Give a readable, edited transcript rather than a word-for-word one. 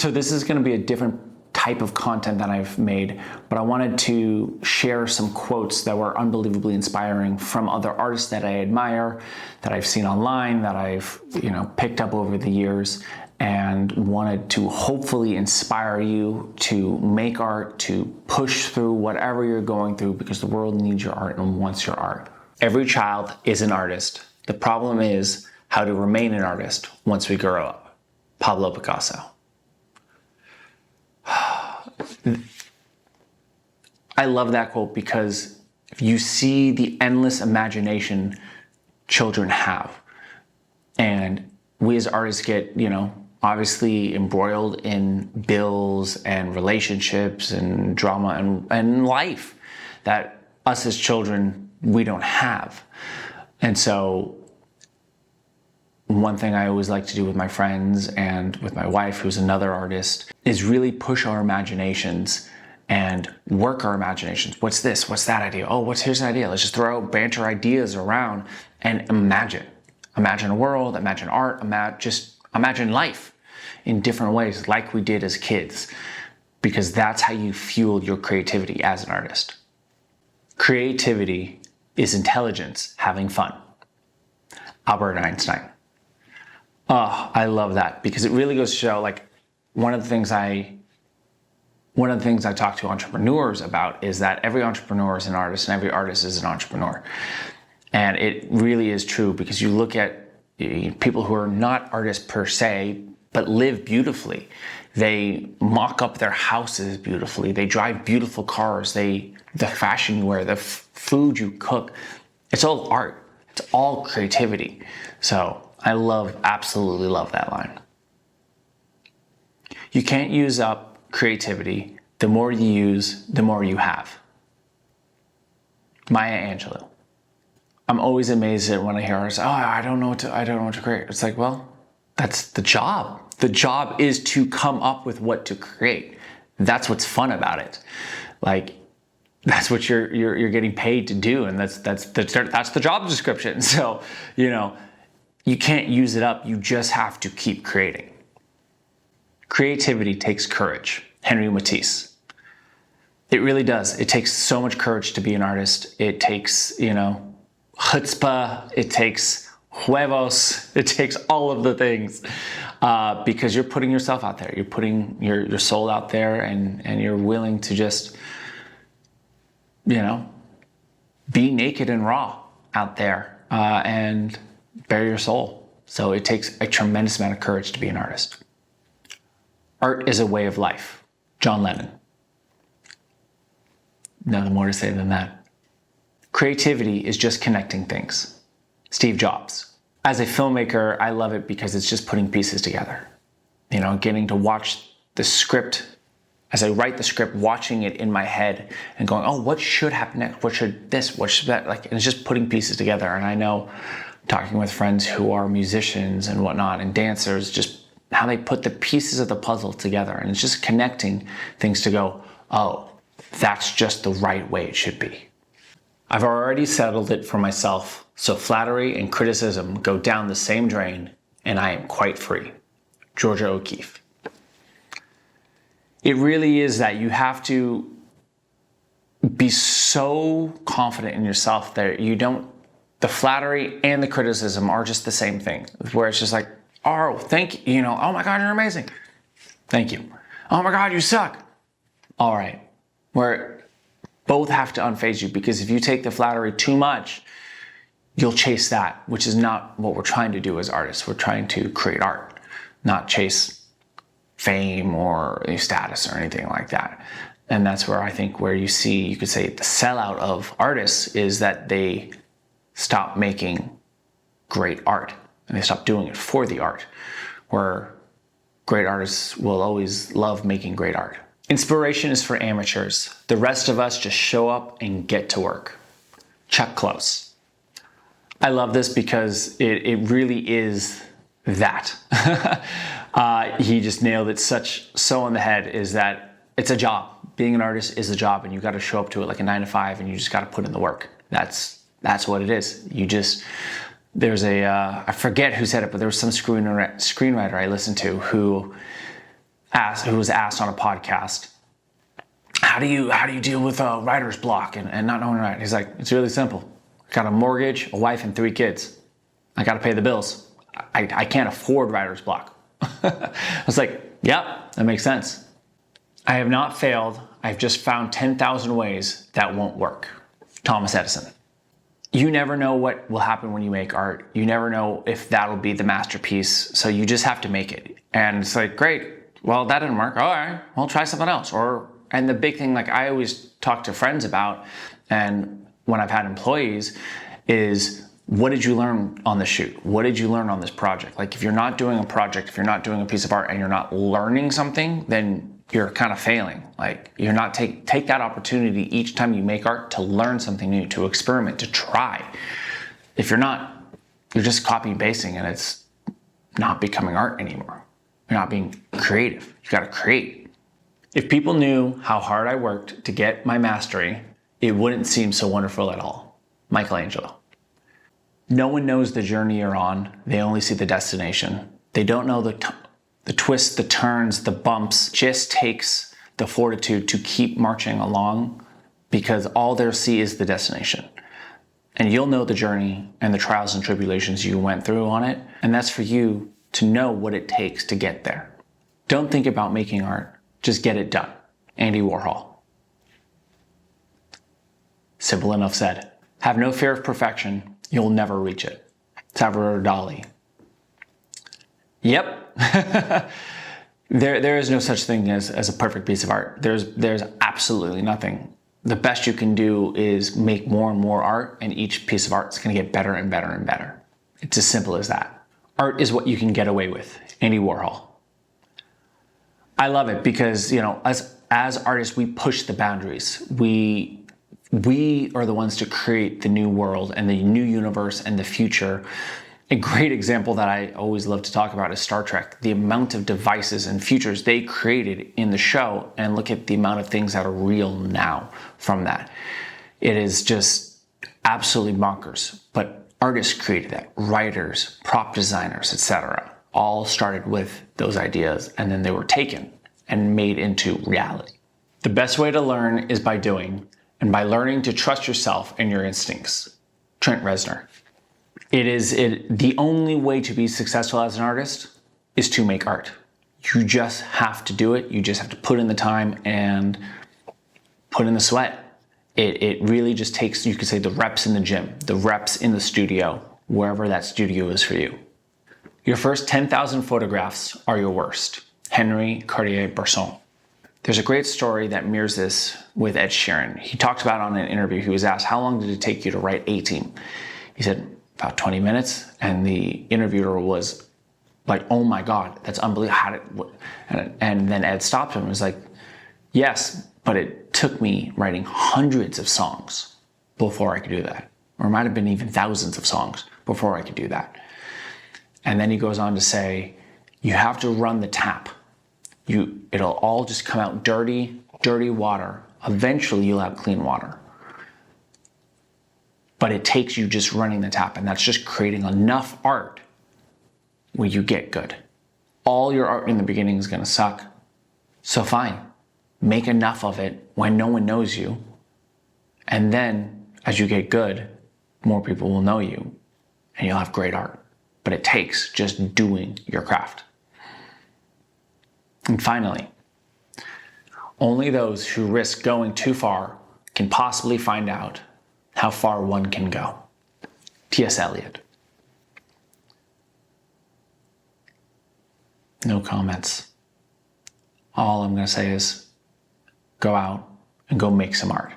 So this is going to be a different type of content that I've made, but I wanted to share some quotes that were unbelievably inspiring from other artists that I admire, that I've seen online, that I've, picked up over the years, and wanted to hopefully inspire you to make art, to push through whatever you're going through, because the world needs your art and wants your art. Every child is an artist. The problem is how to remain an artist once we grow up. Pablo Picasso. I love that quote because if you see the endless imagination children have, and we as artists get, obviously embroiled in bills and relationships and drama and life that us as children, we don't have. And so one thing I always like to do with my friends and with my wife, who's another artist, is really push our imaginations and work our imaginations. What's this? What's that idea? Oh, here's an idea. Let's just throw out, banter ideas around and imagine. Imagine a world, imagine art, imagine life in different ways like we did as kids, because that's how you fuel your creativity as an artist. Creativity is intelligence having fun. Albert Einstein. Oh, I love that because it really goes to show, one of the things I talk to entrepreneurs about is that every entrepreneur is an artist and every artist is an entrepreneur. And it really is true because you look at people who are not artists per se, but live beautifully. They mock up their houses beautifully. They drive beautiful cars. The fashion you wear, the food you cook, it's all art. It's all creativity. So I absolutely love that line. You can't use up creativity. The more you use, the more you have. Maya Angelou. I'm always amazed at when I hear artists, I don't know what to create. It's like, well, that's the job. The job is to come up with what to create. That's what's fun about it. That's what you're getting paid to do, and that's the job description. So, you can't use it up. You just have to keep creating. Creativity takes courage. Henry Matisse. It really does. It takes so much courage to be an artist. It takes, chutzpah. It takes huevos. It takes all of the things because you're putting yourself out there. You're putting your soul out there, and you're willing to just, be naked and raw out there and bare your soul. So it takes a tremendous amount of courage to be an artist. Art is a way of life. John Lennon. Nothing more to say than that. Creativity is just connecting things. Steve Jobs. As a filmmaker, I love it because it's just putting pieces together. Getting to watch the script, as I write the script, watching it in my head and going, oh, what should happen next? What should this? What should that? And it's just putting pieces together. And I know, talking with friends who are musicians and whatnot and dancers, just how they put the pieces of the puzzle together. And it's just connecting things to go, oh, that's just the right way it should be. I've already settled it for myself, so flattery and criticism go down the same drain, and I am quite free. Georgia O'Keeffe. It really is that you have to be so confident in yourself that the flattery and the criticism are just the same thing, where it's just like, oh, thank you, oh my God, you're amazing. Thank you. Oh my God, you suck. All right. Where both have to unfaze you, because if you take the flattery too much, you'll chase that, which is not what we're trying to do as artists. We're trying to create art, not chase fame or status or anything like that. And that's where I think you could say the sellout of artists is that they stop making great art and they stop doing it for the art, where great artists will always love making great art. Inspiration is for amateurs. The rest of us just show up and get to work. Chuck Close. I love this because it really is that. He just nailed it so on the head, is that it's a job. Being an artist is a job, and you got to show up to it like a 9 to 5, and you just got to put in the work. That's what it is. There's I forget who said it, but there was some screenwriter I listened to who who was asked on a podcast, how do you deal with a writer's block and not knowing right? He's like, it's really simple. I got a mortgage, a wife, and 3 kids. I got to pay the bills. I can't afford writer's block. I was like, yep, that makes sense. I have not failed. I've just found 10,000 ways that won't work. Thomas Edison. You never know what will happen when you make art. You never know if that'll be the masterpiece. So you just have to make it. And it's like, great. Well, that didn't work. All right, well, try something else. And the big thing, like I always talk to friends about, and when I've had employees, is what did you learn on the shoot? What did you learn on this project? Like if you're not doing a project, if you're not doing a piece of art and you're not learning something, then you're kind of failing. Like you're not take that opportunity each time you make art to learn something new, to experiment, to try. If you're not, you're just copy and pasting and it's not becoming art anymore. You're not being creative. You got to create. If people knew how hard I worked to get my mastery, it wouldn't seem so wonderful at all. Michelangelo. No one knows the journey you're on. They only see the destination. They don't know the twists, the turns, the bumps. It just takes the fortitude to keep marching along because all they'll see is the destination. And you'll know the journey and the trials and tribulations you went through on it. And that's for you to know what it takes to get there. Don't think about making art. Just get it done. Andy Warhol. Simple enough said. Have no fear of perfection. You'll never reach it. Salvador Dali. Yep. There is no such thing as a perfect piece of art. There's absolutely nothing. The best you can do is make more and more art, and each piece of art is going to get better and better and better. It's as simple as that. Art is what you can get away with. Andy Warhol. I love it because, as artists, we push the boundaries. We are the ones to create the new world and the new universe and the future. A great example that I always love to talk about is Star Trek. The amount of devices and futures they created in the show, and look at the amount of things that are real now from that. It is just absolutely bonkers. But artists created that, writers, prop designers, etc. all started with those ideas, and then they were taken and made into reality. The best way to learn is by doing, and by learning to trust yourself and your instincts. Trent Reznor. The only way to be successful as an artist is to make art. You just have to do it. You just have to put in the time and put in the sweat. It really just takes, you could say, the reps in the gym, the reps in the studio, wherever that studio is for you. Your first 10,000 photographs are your worst. Henry Cartier-Bresson. There's a great story that mirrors this with Ed Sheeran. He talked about on an interview, he was asked, how long did it take you to write A-Team? He said, about 20 minutes. And the interviewer was like, oh my God, that's unbelievable. And then Ed stopped him and was like, yes, but it took me writing hundreds of songs before I could do that. Or it might have been even thousands of songs before I could do that. And then he goes on to say, you have to run the tap. It'll all just come out dirty water. Eventually you'll have clean water. But it takes you just running the tap, and that's just creating enough art where you get good. All your art in the beginning is gonna suck. So fine, make enough of it when no one knows you. And then as you get good, more people will know you and you'll have great art. But it takes just doing your craft. And finally, only those who risk going too far can possibly find out how far one can go. T.S. Eliot. No comments. All I'm going to say is go out and go make some art.